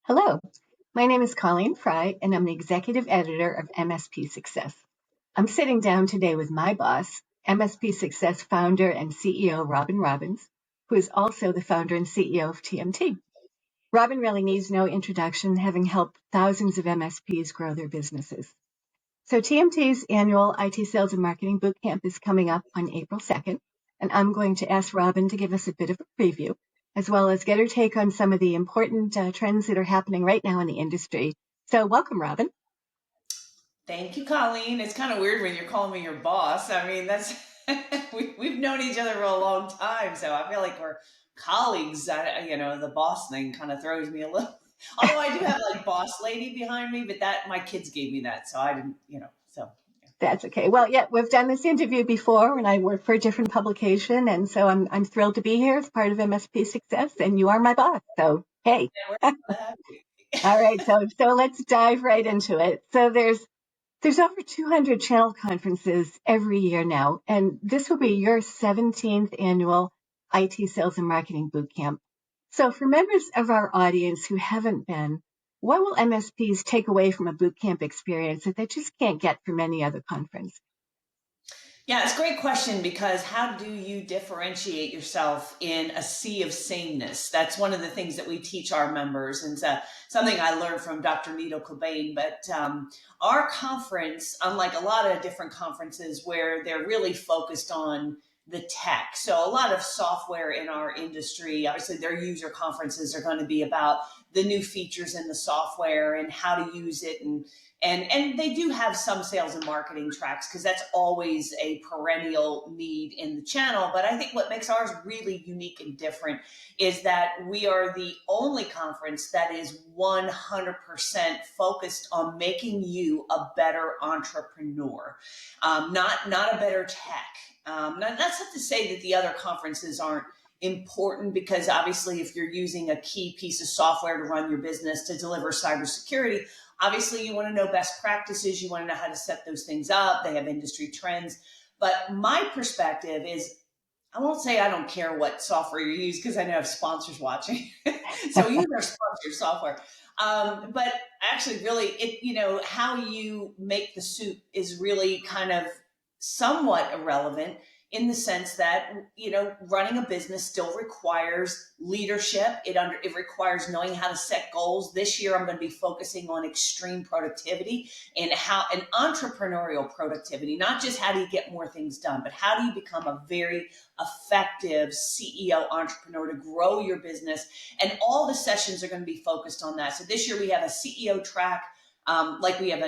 Hello, my name is Colleen Fry, and I'm the executive editor of MSP Success. I'm sitting down today with my boss, MSP Success founder and CEO Robin Robbins, who is also the founder and CEO of TMT. Robin really needs no introduction, having helped thousands of MSPs grow their businesses. So TMT's annual IT Sales and Marketing Bootcamp is coming up on April 2nd, and I'm going to ask Robin to give us a bit of a preview, as well as get her take on some of the important trends that are happening right now in the industry. So welcome, Robin. Thank you, Colleen. It's kind of weird when you're calling me your boss. I mean, that's we've known each other for a long time, so I feel like we're colleagues. The boss thing kind of throws me a little. Although I do have like boss lady behind me, but that my kids gave me that, so I didn't. So yeah. That's okay. Well, yeah, we've done this interview before when I worked for a different publication, and so I'm thrilled to be here as part of MSP Success, and you are my boss. So hey. Yeah, we're happy. All right, so let's dive right into it. So there's over 200 channel conferences every year now, and this will be your 17th annual IT Sales and Marketing Bootcamp. So for members of our audience who haven't been, what will MSPs take away from a bootcamp experience that they just can't get from any other conference? Yeah, it's a great question because how do you differentiate yourself in a sea of sameness? That's one of the things that we teach our members, and something I learned from Dr. Nito Cobain. But our conference, unlike a lot of different conferences where they're really focused on the tech, so a lot of software in our industry, obviously their user conferences are going to be about the new features in the software and how to use it and they do have some sales and marketing tracks because that's always a perennial need in the channel. But I think what makes ours really unique and different is that we are the only conference that is 100% focused on making you a better entrepreneur, not a better tech. That's not to say that the other conferences aren't important, because obviously if you're using a key piece of software to run your business to deliver cybersecurity, obviously you want to know best practices, you want to know how to set those things up. They have industry trends. But my perspective is, I won't say I don't care what software you use because I know I have sponsors watching. So use our sponsor software. But actually really how you make the soup is really kind of somewhat irrelevant, in the sense that running a business still requires leadership. It requires knowing how to set goals. This year I'm going to be focusing on extreme productivity and how an entrepreneurial productivity, not just how do you get more things done, but how do you become a very effective CEO entrepreneur to grow your business. And all the sessions are going to be focused on that. So this year we have a CEO track, like we have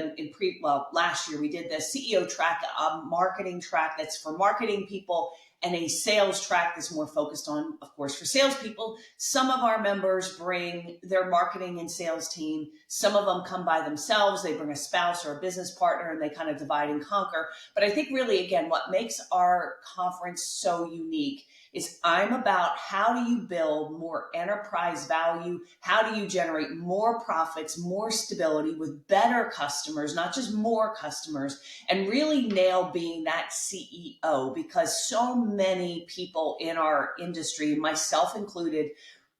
last year we did the CEO track, a marketing track that's for marketing people, and a sales track that's more focused on, of course, for salespeople. Some of our members bring their marketing and sales team. Some of them come by themselves. They bring a spouse or a business partner, and they kind of divide and conquer. But I think really, again, what makes our conference so unique is I'm about how do you build more enterprise value? How do you generate more profits, more stability with better customers, not just more customers, and really nail being that CEO? Because so many people in our industry, myself included,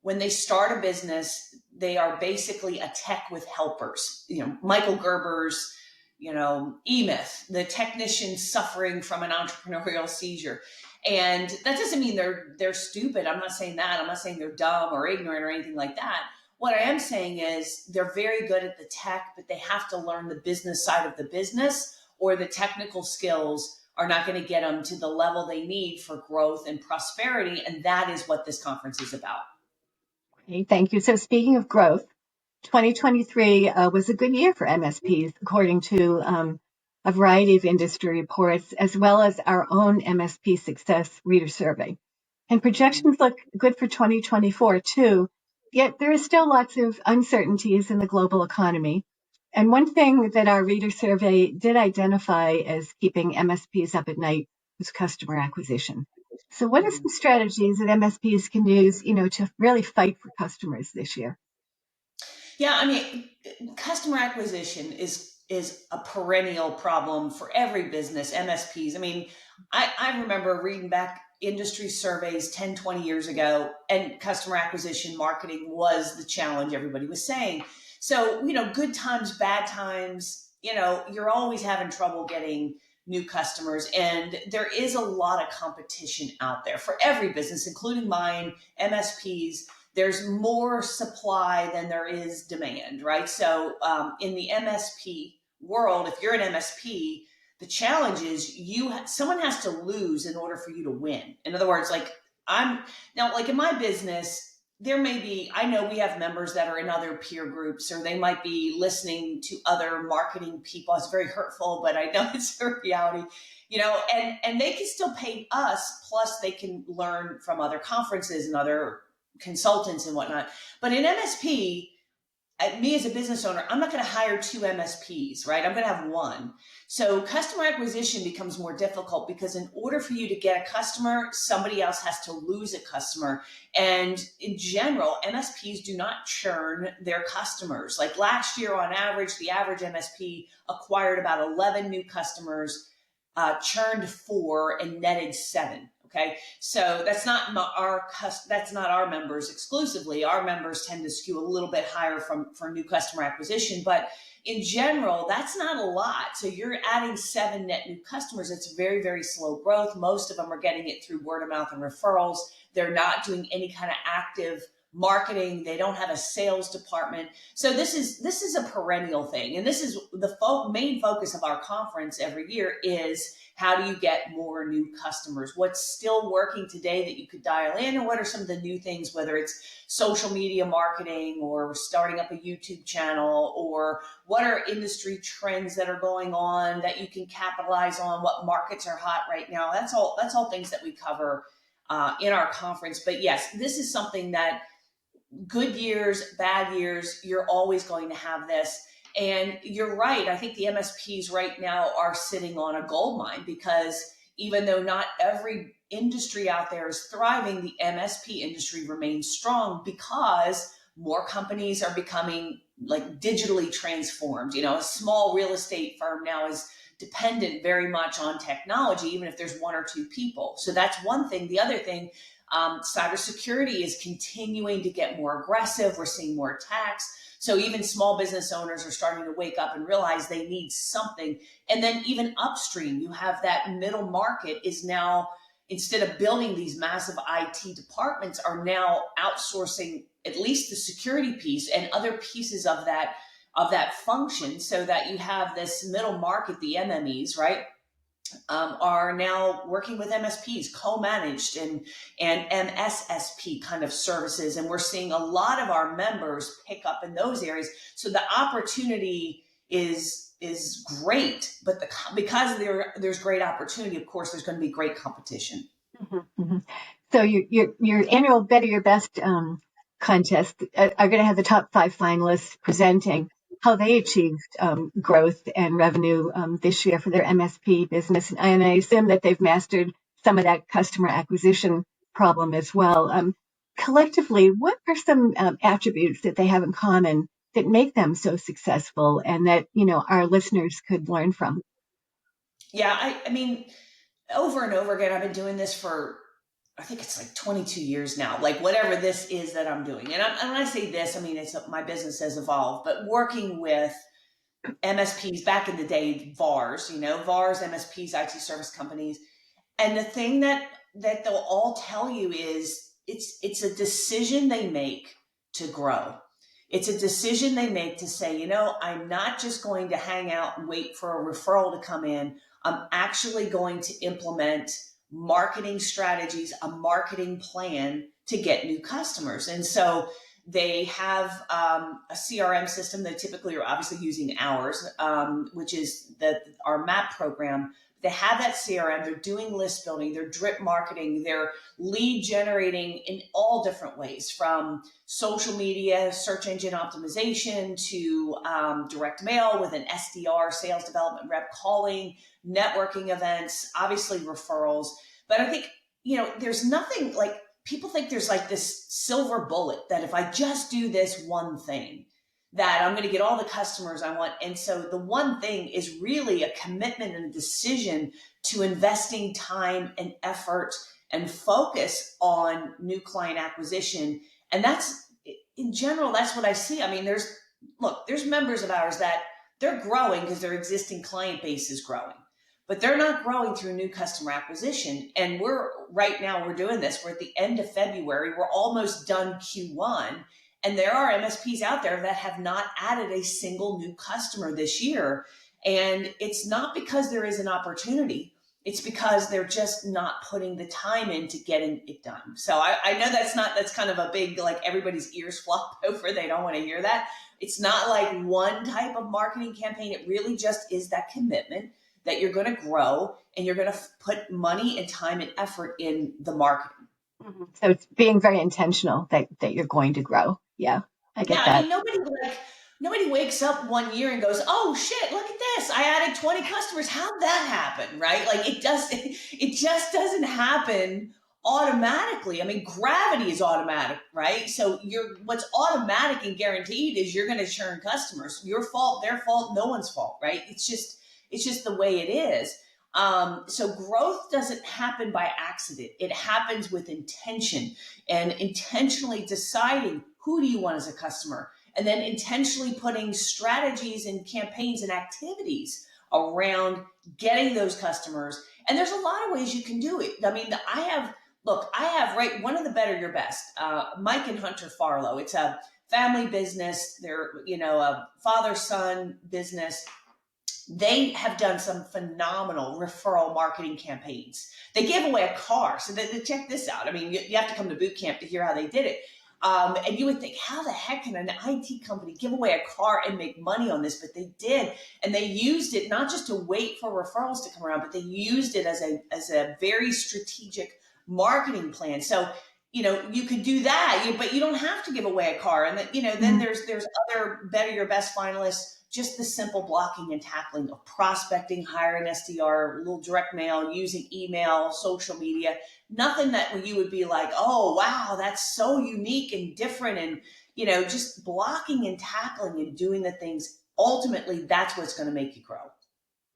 when they start a business, they are basically a tech with helpers. Michael Gerber's, E-Myth, the technician suffering from an entrepreneurial seizure. And that doesn't mean they're stupid. I'm not saying that. I'm not saying they're dumb or ignorant or anything like that. What I am saying is they're very good at the tech, but they have to learn the business side of the business, or the technical skills are not going to get them to the level they need for growth and prosperity. And that is what this conference is about. Okay, thank you. So speaking of growth, 2023 was a good year for MSPs, according to a variety of industry reports, as well as our own MSP Success reader survey. And projections look good for 2024 too, yet there is still lots of uncertainties in the global economy. And one thing that our reader survey did identify as keeping MSPs up at night was customer acquisition. So what are some strategies that MSPs can use, to really fight for customers this year? Yeah, I mean, customer acquisition is a perennial problem for every business, MSPs. I mean, I remember reading back industry surveys 10, 20 years ago, and customer acquisition marketing was the challenge everybody was saying. So, good times, bad times, you're always having trouble getting new customers. And there is a lot of competition out there for every business, including mine, MSPs. There's more supply than there is demand, right? So in the MSP world, if you're an MSP, the challenge is someone has to lose in order for you to win. In other words, like in my business, I know we have members that are in other peer groups, or they might be listening to other marketing people. It's very hurtful, but I know it's a reality, and they can still pay us, plus they can learn from other conferences and other consultants and whatnot. But in MSP, me as a business owner, I'm not going to hire 2 MSPs, right? I'm going to have 1. So customer acquisition becomes more difficult because in order for you to get a customer, somebody else has to lose a customer. And in general, MSPs do not churn their customers. Like last year, on average, the average MSP acquired about 11 new customers, churned 4, and netted 7. Okay, so that's not our members exclusively. Our members tend to skew a little bit higher for new customer acquisition, but in general, that's not a lot. So you're adding 7 net new customers. It's very, very slow growth. Most of them are getting it through word of mouth and referrals. They're not doing any kind of active marketing. They don't have a sales department. So this is a perennial thing, and this is the main focus of our conference every year is, how do you get more new customers? What's still working today that you could dial in, and what are some of the new things, whether it's social media marketing or starting up a YouTube channel, or what are industry trends that are going on that you can capitalize on, what markets are hot right now. That's all things that we cover in our conference. But yes, this is something that good years, bad years, you're always going to have this. And you're right. I think the MSPs right now are sitting on a gold mine, because even though not every industry out there is thriving, the MSP industry remains strong because more companies are becoming like digitally transformed. A small real estate firm now is dependent very much on technology, even if there's 1 or 2 people. So that's one thing. The other thing, cybersecurity is continuing to get more aggressive. We're seeing more attacks. So even small business owners are starting to wake up and realize they need something. And then even upstream, you have that middle market is now, instead of building these massive IT departments, are now outsourcing at least the security piece and other pieces of that function, so that you have this middle market, the MMEs, right? Are now working with MSPs, co-managed and MSSP kind of services. And we're seeing a lot of our members pick up in those areas. So the opportunity is great, but because there's great opportunity, of course, there's going to be great competition. Mm-hmm, mm-hmm. So your annual Better Your Best contest are going to have the top 5 finalists presenting how they achieved growth and revenue this year for their MSP business. And I assume that they've mastered some of that customer acquisition problem as well. Collectively, what are some attributes that they have in common that make them so successful, and that, our listeners could learn from? Yeah, I mean, over and over again, I've been doing this for, I think it's like 22 years now, like whatever this is that I'm doing. And when I say this, I mean, my business has evolved, but working with MSPs back in the day, VARs, MSPs, IT service companies. And the thing that they'll all tell you is it's a decision they make to grow. It's a decision they make to say, I'm not just going to hang out and wait for a referral to come in. I'm actually going to implement marketing strategies, a marketing plan to get new customers. And so they have a CRM system. They typically are obviously using ours, which is our MAP program. They have that CRM. They're doing list building. They're drip marketing. They're lead generating in all different ways, from social media, search engine optimization, to direct mail with an SDR, sales development rep, calling, networking events, obviously referrals. But I think, there's nothing like, people think there's like this silver bullet that if I just do this one thing, that I'm going to get all the customers I want. And so the one thing is really a commitment and a decision to investing time and effort and focus on new client acquisition. And that's, in general, that's what I see. I mean, there's members of ours that they're growing because their existing client base is growing, but they're not growing through new customer acquisition. And we're doing this. We're at the end of February. We're almost done Q1. And there are MSPs out there that have not added a single new customer this year. And it's not because there is an opportunity. It's because they're just not putting the time into getting it done. So I know that's kind of a big, like, everybody's ears flop over. They don't want to hear that. It's not like one type of marketing campaign. It really just is that commitment that you're going to grow and you're going to put money and time and effort in the marketing. Mm-hmm. So it's being very intentional that you're going to grow. Yeah, I Yeah, get I that. mean, nobody wakes up one year and goes, "Oh shit, look at this! I added 20 customers. How'd that happen?" Right? Like, it just doesn't happen automatically. I mean, gravity is automatic, right? So what's automatic and guaranteed is you're going to churn customers. Your fault, their fault, no one's fault, right? It's just the way it is. So growth doesn't happen by accident. It happens with intention and intentionally deciding who do you want as a customer, and then intentionally putting strategies and campaigns and activities around getting those customers. And there's a lot of ways you can do it. I mean, I have right one of the Better Your Best, Mike and Hunter Farlow. It's a family business. They're a father-son business. They have done some phenomenal referral marketing campaigns. They gave away a car. So check this out. I mean, you have to come to boot camp to hear how they did it. And you would think, how the heck can an IT company give away a car and make money on this? But they did. And they used it not just to wait for referrals to come around, but they used it as a very strategic marketing plan. So, you could do that, but you don't have to give away a car. And then there's other Better Your Best finalists. Just the simple blocking and tackling of prospecting, hiring SDR, little direct mail, using email, social media. Nothing that you would be like, oh, wow, that's so unique and different. And, just blocking and tackling and doing the things. Ultimately, that's what's going to make you grow.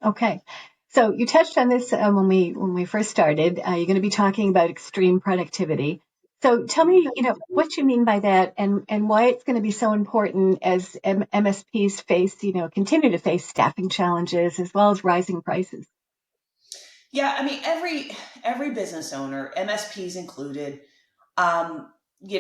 Okay. So you touched on this when we first started. You're going to be talking about extreme productivity. So tell me, what you mean by that, and why it's going to be so important as MSPs continue to face staffing challenges as well as rising prices. Yeah, I mean, every business owner, MSPs included, we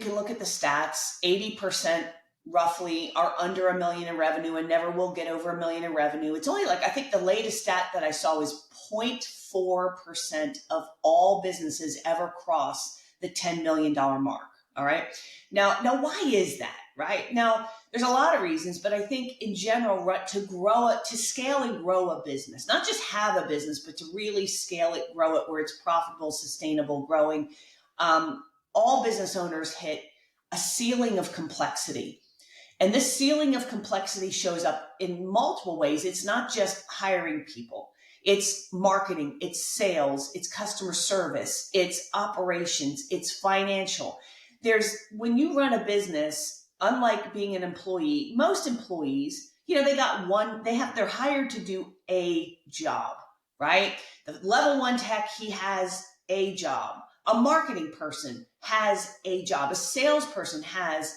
can look at the stats. 80% roughly are under $1 million in revenue and never will get over $1 million in revenue. It's only I think the latest stat that I saw was 0.4% of all businesses ever cross the $10 million mark. All right. Now, why is that? Right now, there's a lot of reasons, but I think in general, to scale and grow a business, not just have a business, but to really scale it, grow it where it's profitable, sustainable, growing. All business owners hit a ceiling of complexity. And this ceiling of complexity shows up in multiple ways. It's not just hiring people. It's marketing, it's sales, it's customer service, it's operations, it's financial. When you run a business, unlike being an employee, most employees, they're hired to do a job, right? The level one tech, he has a job. A marketing person has a job. A salesperson has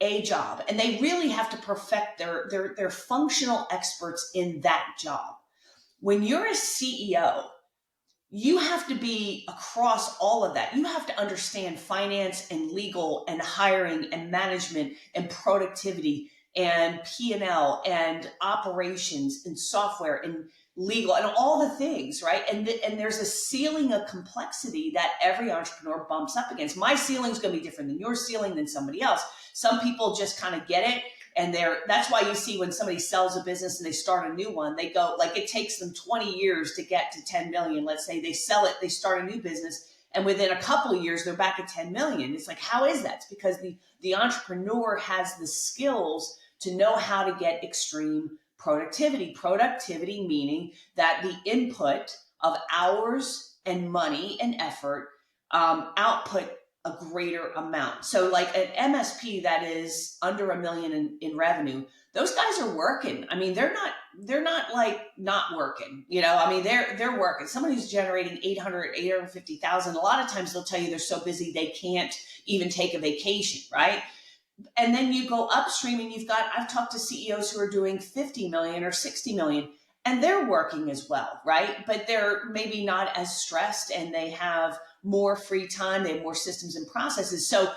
a job, and they really have to perfect their functional experts in that job. When you're a CEO, you have to be across all of that. You have to understand finance and legal and hiring and management and productivity and P&L and operations and software and legal and all the things, right? And there's a ceiling of complexity that every entrepreneur bumps up against. My ceiling is going to be different than your ceiling, than somebody else. Some people just kind of get it. And that's why you see when somebody sells a business and they start a new one, they go, like, it takes them 20 years to get to 10 million. Let's say they sell it, they start a new business, and within a couple of years, they're back at 10 million. It's like, how is that? It's because the entrepreneur has the skills to know how to get extreme productivity. Productivity meaning that the input of hours and money and effort, output a greater amount. So like an MSP that is under $1 million in revenue, those guys are working. I mean, they're not like not working, you know, I mean, they're working. Somebody who's generating 850,000, a lot of times they'll tell you they're so busy, they can't even take a vacation. Right. And then you go upstream and I've talked to CEOs who are doing 50 million or 60 million, and they're working as well, right? But they're maybe not as stressed and they have more free time, they have more systems and processes. So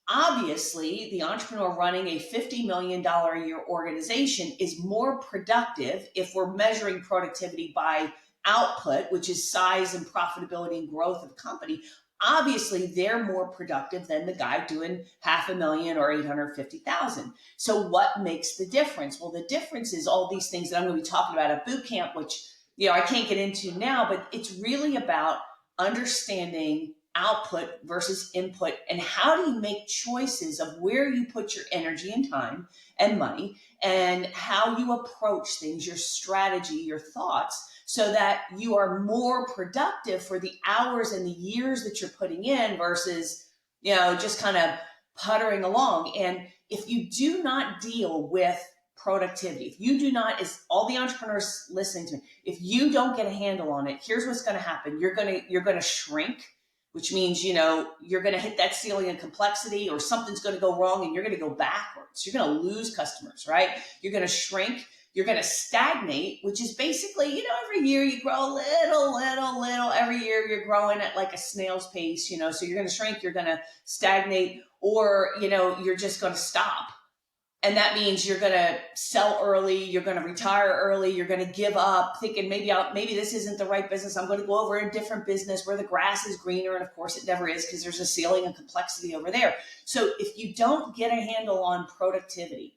obviously, the entrepreneur running a $50 million a year organization is more productive if we're measuring productivity by output, which is size and profitability and growth of company. Obviously, they're more productive than the guy doing 500,000 or 850,000. So what makes the difference? Well, the difference is all these things that I'm going to be talking about at boot camp, which, you know, I can't get into now, but it's really about understanding output versus input, and how do you make choices of where you put your energy and time and money, and how you approach things, your strategy, your thoughts, so that you are more productive for the hours and the years that you're putting in versus, you know, just kind of puttering along. And if you do not deal with productivity, if you do not, is all the entrepreneurs listening to me, if you don't get a handle on it, here's what's going to happen. You're going to shrink, which means, you know, you're going to hit that ceiling of complexity, or something's going to go wrong and you're going to go backwards. You're going to lose customers, right? You're going to shrink. You're going to stagnate, which is basically, you know, every year you grow a little. Every year you're growing at like a snail's pace, you know, so you're going to shrink, you're going to stagnate, or, you know, you're just going to stop. And that means you're going to sell early, you're going to retire early, you're going to give up thinking maybe this isn't the right business. I'm going to go over a different business where the grass is greener. And of course it never is, because there's a ceiling of complexity over there. So if you don't get a handle on productivity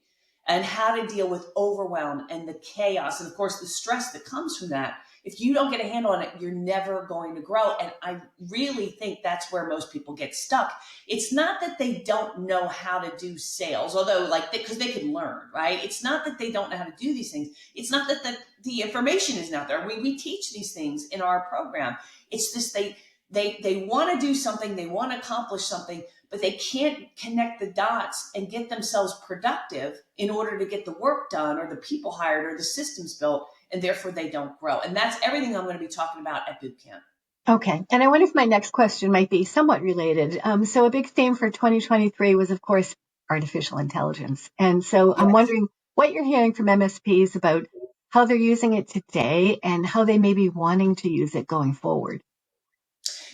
and how to deal with overwhelm and the chaos, and of course the stress that comes from that, if you don't get a handle on it, you're never going to grow. And I really think that's where most people get stuck. It's not that they don't know how to do sales, although like, because they can learn, right? It's not that they don't know how to do these things. It's not that the information isn't out there. We teach these things in our program. It's just they want to do something, they want to accomplish something, but they can't connect the dots and get themselves productive in order to get the work done or the people hired or the systems built, and therefore they don't grow. And that's everything I'm going to be talking about at boot camp. Okay. And I wonder if my next question might be somewhat related. So a big theme for 2023 was, of course, artificial intelligence. And so I'm wondering what you're hearing from MSPs about how they're using it today and how they may be wanting to use it going forward.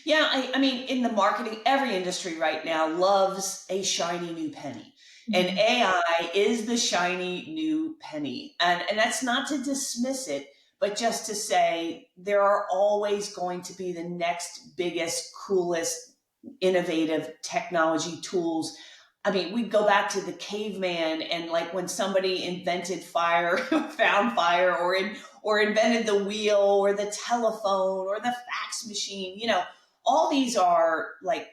Yeah, I mean, in the marketing, every industry right now loves a shiny new penny. And AI is the shiny new penny. And that's not to dismiss it, but just to say there are always going to be the next biggest, coolest, innovative technology tools. I mean, we go back to the caveman, and like when somebody invented fire, found fire, or invented the wheel or the telephone or the fax machine, you know, all these are like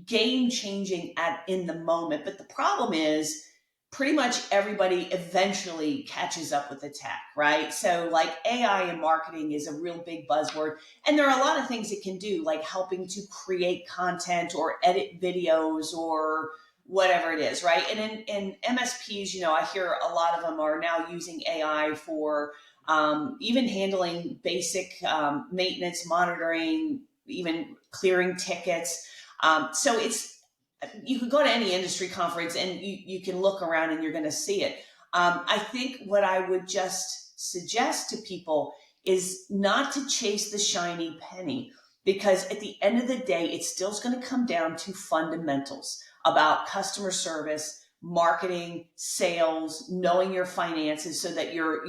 game changing in the moment. But the problem is pretty much everybody eventually catches up with the tech, right? So like AI in marketing is a real big buzzword. And there are a lot of things it can do, like helping to create content or edit videos or whatever it is, right? And in MSPs, you know, I hear a lot of them are now using AI for even handling basic maintenance, monitoring, even clearing tickets. So you could go to any industry conference and you can look around and you're going to see it. I think what I would just suggest to people is not to chase the shiny penny, because at the end of the day, it's still going to come down to fundamentals about customer service, marketing, sales, knowing your finances so that you're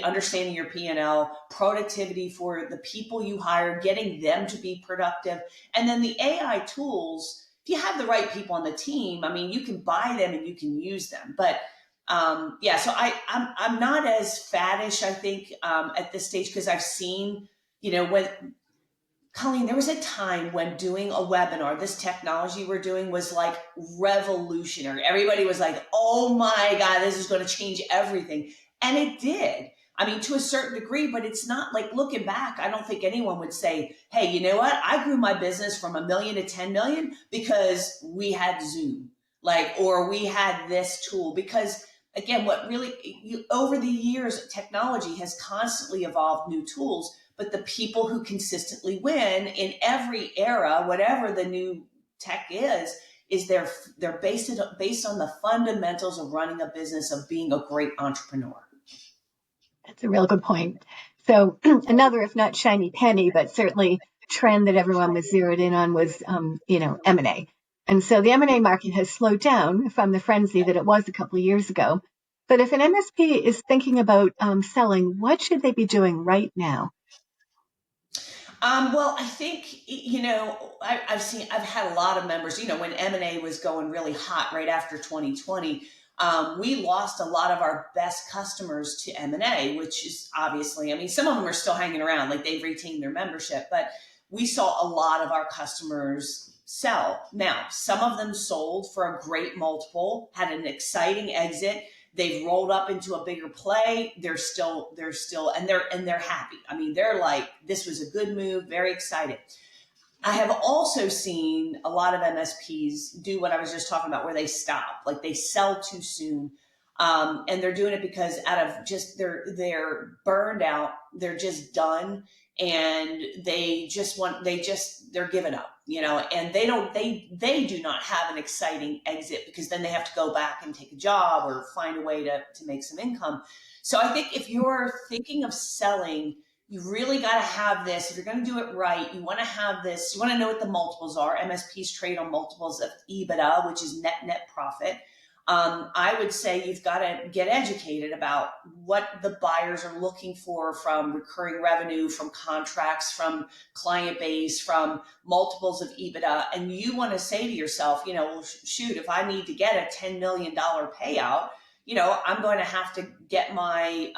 understanding your P&L, productivity for the people you hire, getting them to be productive. And then the AI tools, if you have the right people on the team, I mean, you can buy them and you can use them. But so I'm not as faddish, I think, at this stage, because I've seen, you know, when Colleen, there was a time when doing a webinar, this technology we're doing was like revolutionary. Everybody was like, oh my God, this is going to change everything. And it did. I mean, to a certain degree, but it's not like looking back. I don't think anyone would say, hey, you know what? I grew my business from 1 million to 10 million because we had Zoom, like, or we had this tool. Because again, what really, over the years, technology has constantly evolved new tools, but the people who consistently win in every era, whatever the new tech is they're based on the fundamentals of running a business, of being a great entrepreneur. That's a real good point. So another, if not shiny penny, but certainly trend that everyone was zeroed in on was, M&A. And so the M&A market has slowed down from the frenzy that it was a couple of years ago. But if an MSP is thinking about selling, what should they be doing right now? Well, I think, I've had a lot of members, when M&A was going really hot right after 2020, we lost a lot of our best customers to M&A, which is obviously, I mean, some of them are still hanging around, like they've retained their membership, but we saw a lot of our customers sell. Now, some of them sold for a great multiple, had an exciting exit. They've rolled up into a bigger play. And they're happy. I mean, they're like, this was a good move, very excited. I have also seen a lot of MSPs do what I was just talking about, where they stop, like they sell too soon. And they're doing it because out of just they're burned out, they're just done, and they're giving up, and they do not have an exciting exit, because then they have to go back and take a job or find a way to make some income. So I think if you're thinking of selling, you really got to have this. If you're going to do it right, you want to have this. You want to know what the multiples are. MSPs trade on multiples of EBITDA, which is net profit. I would say you've got to get educated about what the buyers are looking for from recurring revenue, from contracts, from client base, from multiples of EBITDA. And you want to say to yourself, well, shoot, if I need to get a $10 million payout, I'm going to have to get my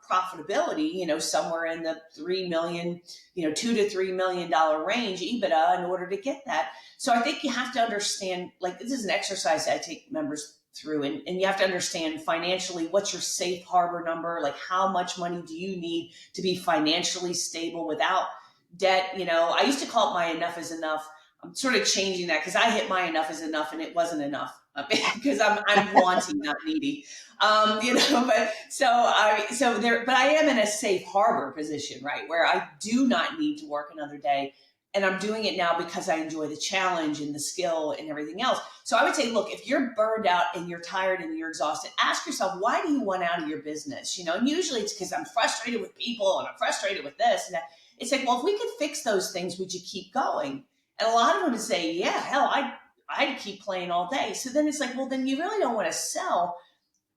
profitability, somewhere in the 3 million, $2 to $3 million range EBITDA in order to get that. So I think you have to understand, like, this is an exercise I take members through, and you have to understand financially, what's your safe harbor number? Like, how much money do you need to be financially stable without debt? I used to call it my enough is enough. I'm sort of changing that, because I hit my enough is enough and it wasn't enough, because I'm wanting, not needy. But I am in a safe harbor position, right? Where I do not need to work another day. And I'm doing it now because I enjoy the challenge and the skill and everything else. So I would say, look, if you're burned out and you're tired and you're exhausted, ask yourself, why do you want out of your business? And usually it's because I'm frustrated with people and I'm frustrated with this and that. It's like, well, if we could fix those things, would you keep going? And a lot of them would say, yeah, hell, I'd keep playing all day. So then it's like, well, then you really don't want to sell.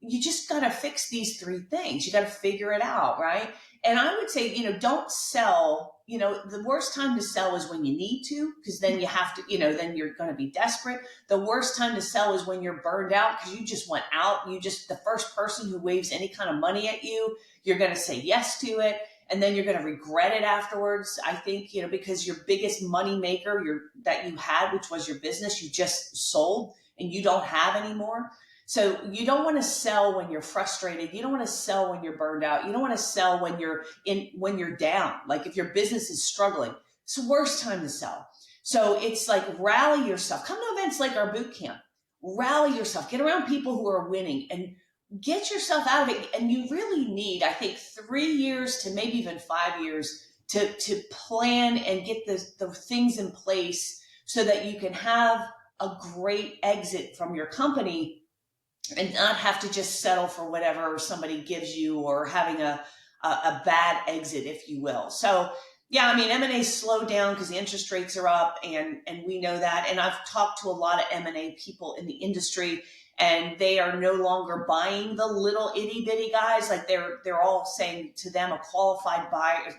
You just got to fix these 3 things. You got to figure it out, right? And I would say, don't sell. The worst time to sell is when you need to, because then you have to, then you're going to be desperate. The worst time to sell is when you're burned out, because you just went out. The first person who waves any kind of money at you, you're going to say yes to it. And then you're going to regret it afterwards. I think, because your biggest money maker that you had, which was your business, you just sold and you don't have anymore. So you don't want to sell when you're frustrated. You don't want to sell when you're burned out. You don't want to sell when you're down. Like, if your business is struggling, it's the worst time to sell. So it's like, rally yourself. Come to events like our boot camp. Rally yourself. Get around people who are winning and get yourself out of it. And you really need, I think, 3 years to maybe even 5 years to plan and get the things in place so that you can have a great exit from your company and not have to just settle for whatever somebody gives you, or having a bad exit, if you will. So yeah, I mean, M&A slowed down because the interest rates are up, and we know that. And I've talked to a lot of M&A people in the industry, and they are no longer buying the little itty bitty guys. Like, they're all saying to them, a qualified buyer,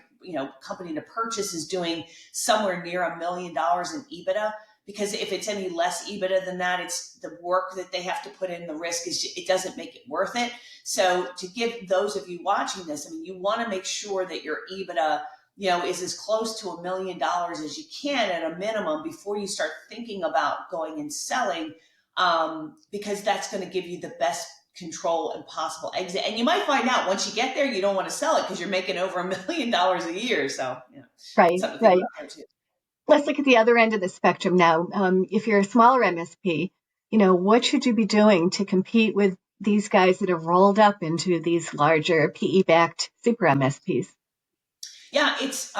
company to purchase is doing somewhere near $1 million in EBITDA. Because if it's any less EBITDA than that, it's the work that they have to put in, the risk it doesn't make it worth it. So to give those of you watching this, I mean, you want to make sure that your EBITDA, is as close to $1 million as you can at a minimum before you start thinking about going and selling, because that's going to give you the best control and possible exit. And you might find out once you get there, you don't want to sell it because you're making over $1 million a year. So, Right, something to think right. about there too. Let's look at the other end of the spectrum now. If you're a smaller MSP, what should you be doing to compete with these guys that have rolled up into these larger PE-backed super MSPs? Yeah, it's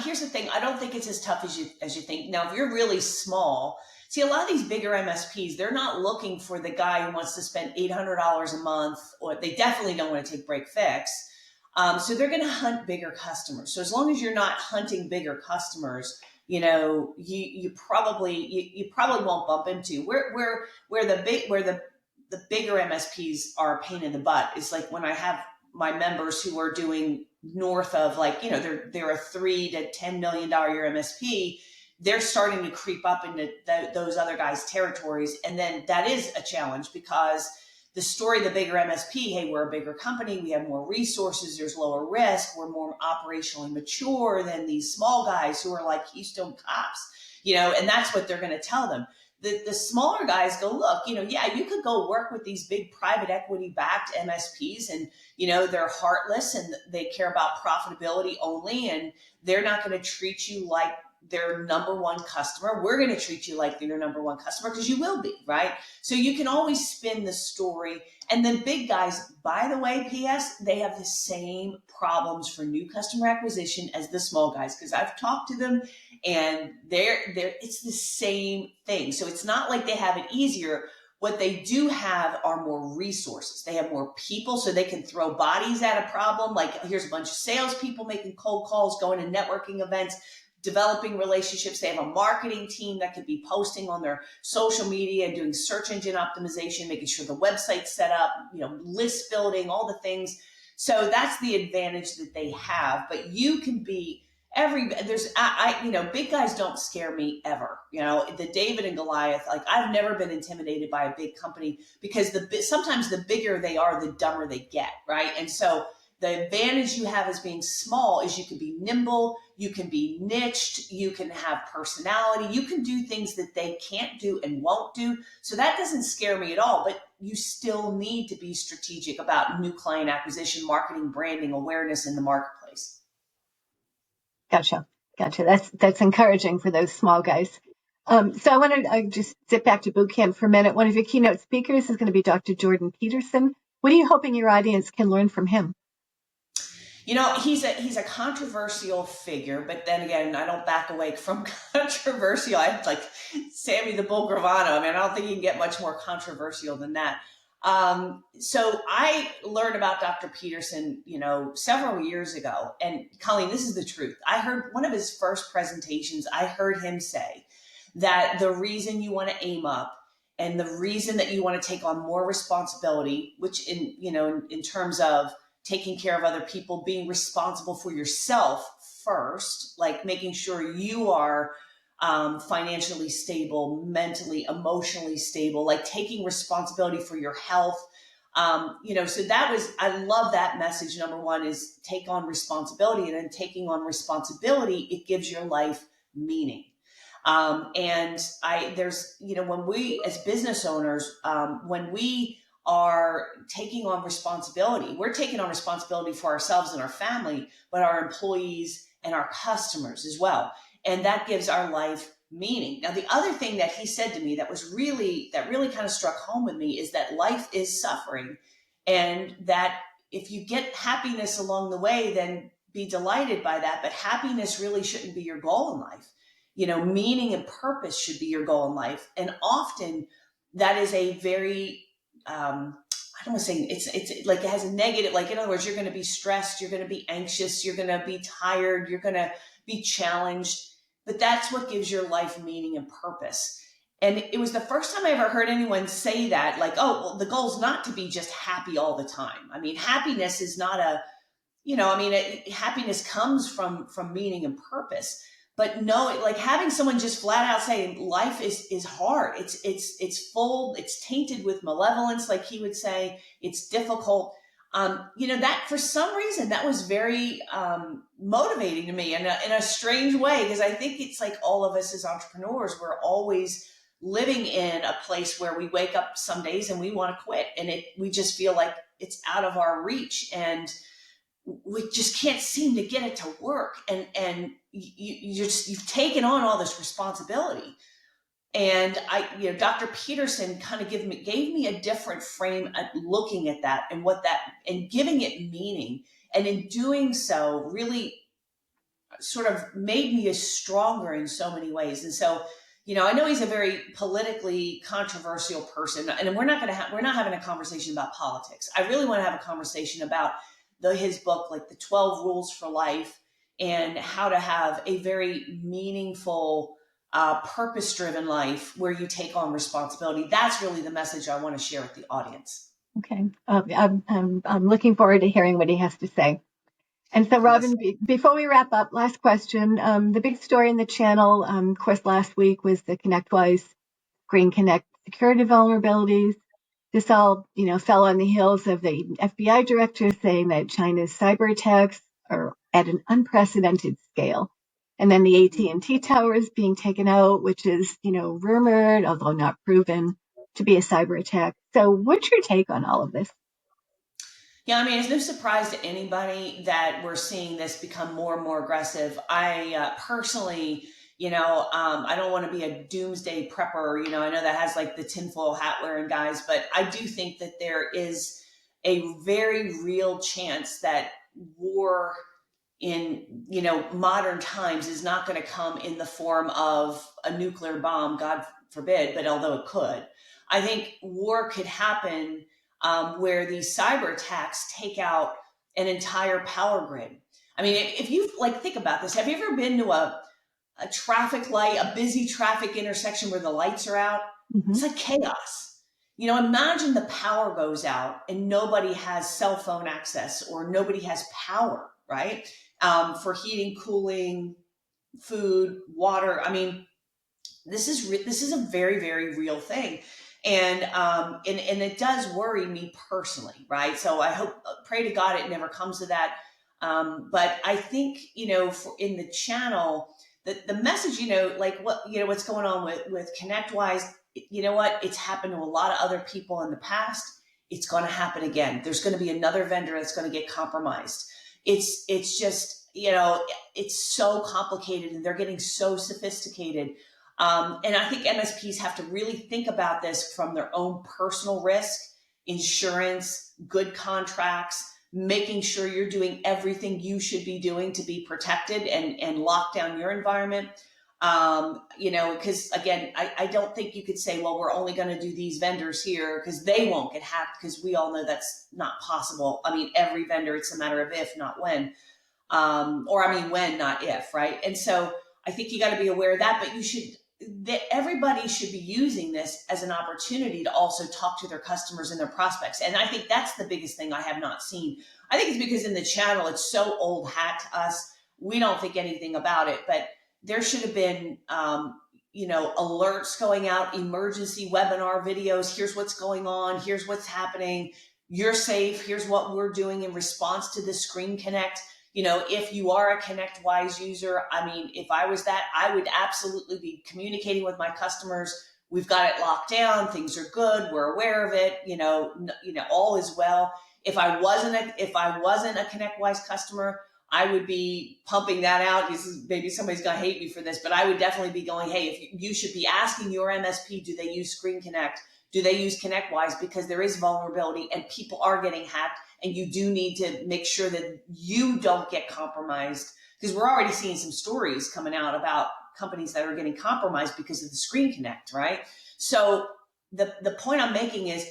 here's the thing. I don't think it's as tough as you think. Now, if you're really small, see a lot of these bigger MSPs, they're not looking for the guy who wants to spend $800 a month, or they definitely don't want to take break fix. So they're going to hunt bigger customers. So as long as you're not hunting bigger customers, you probably won't bump into where the bigger MSPs are a pain in the butt. Is like when I have my members who are doing north of they're a $3 to $10 million year MSP, they're starting to creep up into those other guys' territories. And then that is a challenge because the story of the bigger MSP, hey, we're a bigger company, we have more resources, there's lower risk, we're more operationally mature than these small guys who are like Keystone Cops, and that's what they're going to tell them. The smaller guys go, look, yeah, you could go work with these big private equity backed MSPs and, they're heartless and they care about profitability only. And they're not going to treat you like their number one customer. We're going to treat you like your number one customer because you will be, right? So you can always spin the story. And then big guys, by the way, PS, they have the same problems for new customer acquisition as the small guys because I've talked to them and it's the same thing. So it's not like they have it easier. What they do have are more resources. They have more people so they can throw bodies at a problem. Like here's a bunch of salespeople making cold calls, going to networking events, developing relationships. They have a marketing team that could be posting on their social media and doing search engine optimization, making sure the website's set up, list building, all the things. So that's the advantage that they have. But you can be big guys don't scare me ever. The David and Goliath, like I've never been intimidated by a big company because sometimes the bigger they are, the dumber they get, right? And so the advantage you have as being small is you can be nimble, you can be niched, you can have personality, you can do things that they can't do and won't do. So that doesn't scare me at all, but you still need to be strategic about new client acquisition, marketing, branding, awareness in the marketplace. Gotcha. That's encouraging for those small guys. So I want to just zip back to boot camp for a minute. One of your keynote speakers is going to be Dr. Jordan Peterson. What are you hoping your audience can learn from him? He's a controversial figure, but then again, I don't back away from controversial. I like Sammy the Bull Gravano. I mean, I don't think you can get much more controversial than that. So I learned about Dr. Peterson, several years ago. And Colleen, this is the truth. I heard one of his first presentations, I heard him say that the reason you want to aim up and the reason that you want to take on more responsibility, which in terms of taking care of other people, being responsible for yourself first, like making sure you are financially stable, mentally, emotionally stable, like taking responsibility for your health. So I love that message. Number one is take on responsibility, and then taking on responsibility, it gives your life meaning. When we, as business owners, when we are taking on responsibility, we're taking on responsibility for ourselves and our family, but our employees and our customers as well. And that gives our life meaning. Now, the other thing that he said to me that really kind of struck home with me is that life is suffering, and that if you get happiness along the way, then be delighted by that. But happiness really shouldn't be your goal in life. Meaning and purpose should be your goal in life. And often that is a very, I don't want to say it's like it has a negative, like in other words, you're going to be stressed, you're going to be anxious, you're going to be tired, you're going to be challenged, but that's what gives your life meaning and purpose. And it was the first time I ever heard anyone say that, like, oh, well, the goal is not to be just happy all the time. I mean, happiness is not happiness comes from meaning and purpose. But no, like having someone just flat out say life is hard. It's full. It's tainted with malevolence, like he would say. It's difficult. That for some reason that was very motivating to me in a strange way, because I think it's like all of us as entrepreneurs, we're always living in a place where we wake up some days and we want to quit, and we just feel like it's out of our reach, and we just can't seem to get it to work. And you've taken on all this responsibility. And Dr. Peterson kind of gave me a different frame at looking at that and what that, and giving it meaning. And in doing so, really sort of made me a stronger in so many ways. And so, I know he's a very politically controversial person, and we're not having a conversation about politics. I really want to have a conversation about his book, like the 12 Rules for Life, and how to have a very meaningful, purpose-driven life where you take on responsibility. That's really the message I want to share with the audience. Okay. I'm looking forward to hearing what he has to say. And so, Robin, yes. Before we wrap up, last question. The big story in the channel, of course, last week was the ConnectWise Screen Connect security vulnerabilities. This all, fell on the heels of the FBI director saying that China's cyber attacks are at an unprecedented scale. And then the AT&T towers being taken out, which is, rumored, although not proven, to be a cyber attack. So what's your take on all of this? Yeah, I mean, it's no surprise to anybody that we're seeing this become more and more aggressive. I personally, I don't want to be a doomsday prepper. I know that has like the tinfoil hat wearing guys, but I do think that there is a very real chance that war in, modern times is not going to come in the form of a nuclear bomb, God forbid, but although it could, I think war could happen where these cyber attacks take out an entire power grid. I mean, if you think about this, have you ever been to a traffic light, a busy traffic intersection where the lights are out? Mm-hmm. It's like chaos. Imagine the power goes out and nobody has cell phone access or nobody has power, right? For heating, cooling, food, water. I mean, this is a very, very real thing. And it does worry me personally, right? So I pray to God it never comes to that. But I think, in the channel, the message, what's going on with ConnectWise, it's happened to a lot of other people in the past. It's going to happen again. There's going to be another vendor that's going to get compromised. It's just, it's so complicated and they're getting so sophisticated. And I think MSPs have to really think about this from their own personal risk, insurance, good contracts, making sure you're doing everything you should be doing to be protected and lock down your environment. Because again, I don't think you could say, well, we're only going to do these vendors here because they won't get hacked, because we all know that's not possible. I mean, every vendor, it's a matter of if, not when. When, not if, right? And so I think you got to be aware of that, but everybody should be using this as an opportunity to also talk to their customers and their prospects. And I think that's the biggest thing I have not seen. I think it's because in the channel, it's so old hat to us. We don't think anything about it, but there should have been, alerts going out, emergency webinar videos. Here's what's going on. Here's what's happening. You're safe. Here's what we're doing in response to the Screen Connect. If you are a ConnectWise user, I mean, if I was that, I would absolutely be communicating with my customers. We've got it locked down. Things are good. We're aware of it. All is well. If I wasn't a ConnectWise customer, I would be pumping that out. Maybe somebody's going to hate me for this, but I would definitely be going, hey, if you should be asking your MSP, do they use Screen Connect? Do they use ConnectWise? Because there is vulnerability and people are getting hacked, and you do need to make sure that you don't get compromised, because we're already seeing some stories coming out about companies that are getting compromised because of the Screen Connect, right? So the point I'm making is,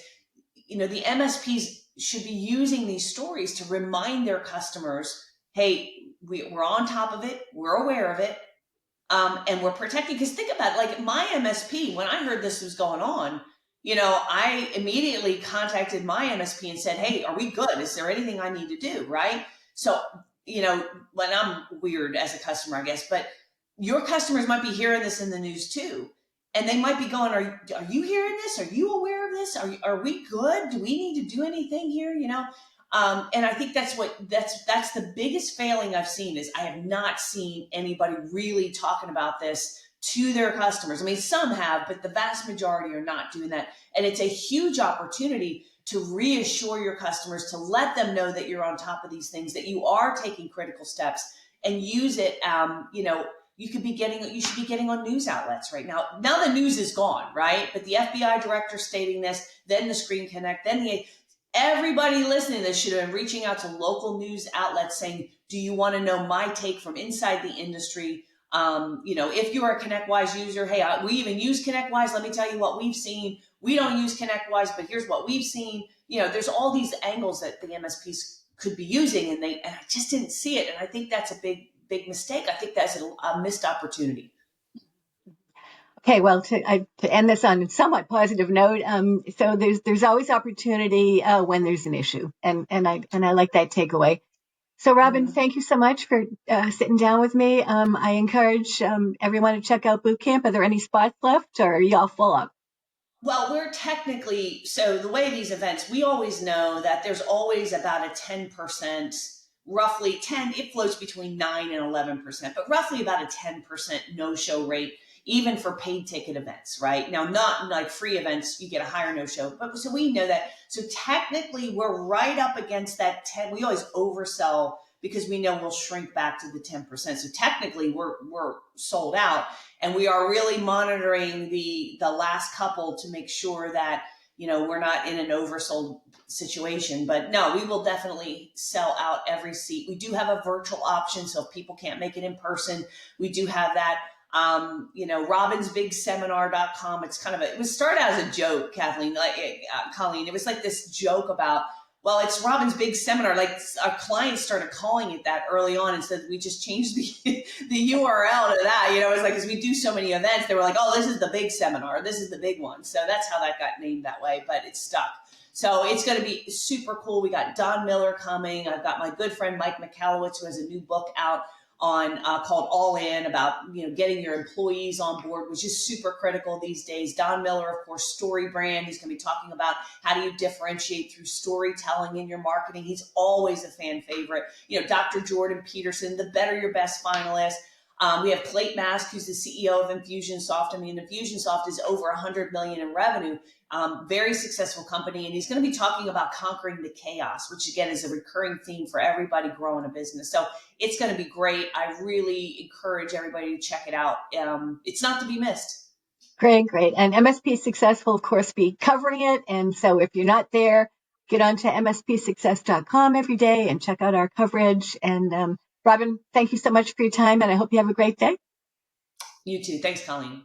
the MSPs should be using these stories to remind their customers, hey, we're on top of it, we're aware of it, and we're protecting. Because think about it, like my MSP, when I heard this was going on, I immediately contacted my MSP and said, hey, are we good? Is there anything I need to do? Right? So, when I'm weird as a customer, I guess, but your customers might be hearing this in the news too. And they might be going, are you hearing this? Are you aware of this? Are we good? Do we need to do anything here? And I think that's the biggest failing I've seen is I have not seen anybody really talking about this to their customers. I mean, some have, but the vast majority are not doing that. And it's a huge opportunity to reassure your customers, to let them know that you're on top of these things, that you are taking critical steps, and use it. You should be getting on news outlets right now. Now the news is gone, right? But the FBI director stating this, then the Screen Connect, then everybody listening to this should have been reaching out to local news outlets saying, do you want to know my take from inside the industry? If you're a ConnectWise user, hey, we even use ConnectWise. Let me tell you what we've seen. We don't use ConnectWise, but here's what we've seen. There's all these angles that the MSPs could be using, and I just didn't see it. And I think that's a big mistake. I think that's a missed opportunity. Okay, well, to end this on a somewhat positive note, so there's always opportunity when there's an issue, and I like that takeaway. So, Robin, thank you so much for sitting down with me. I encourage everyone to check out boot camp. Are there any spots left, or are y'all full up? Well, so the way these events, we always know that there's always about a 10%, roughly 10, it floats between 9 and 11%, but roughly about a 10% no-show rate, even for paid ticket events, right? Now, not like free events, you get a higher no-show, but so we know that. So technically, we're right up against that 10. We always oversell because we know we'll shrink back to the 10%. So technically, we're sold out. And we are really monitoring the last couple to make sure that, we're not in an oversold situation. But no, we will definitely sell out every seat. We do have a virtual option, so if people can't make it in person, we do have that. robinsbigseminar.com. It was started out as a joke, Kathleen, Colleen. It was like this joke about, well, it's Robin's Big Seminar. Like, our clients started calling it that early on, and said we just changed the URL to that. It was like, because we do so many events, they were like, oh, this is the big seminar. This is the big one. So that's how that got named that way, but it's stuck. So it's going to be super cool. We got Don Miller coming. I've got my good friend Mike McAllowitz, who has a new book out on called All In, about getting your employees on board, which is super critical these days. Don Miller, of course, Story Brand. He's going to be talking about how do you differentiate through storytelling in your marketing. He's always a fan favorite. Dr. Jordan Peterson, the Better Your Best finalist. We have Plate Mask, who's the CEO of Infusionsoft. I mean, Infusionsoft is over $100 million in revenue. Very successful company, and he's going to be talking about conquering the chaos, which again is a recurring theme for everybody growing a business. So it's going to be great. I really encourage everybody to check it out. It's not to be missed. Great. And MSP Success will, of course, be covering it. And so if you're not there, get on to mspsuccess.com every day and check out our coverage. And Robin, thank you so much for your time, and I hope you have a great day. You too. Thanks, Colleen.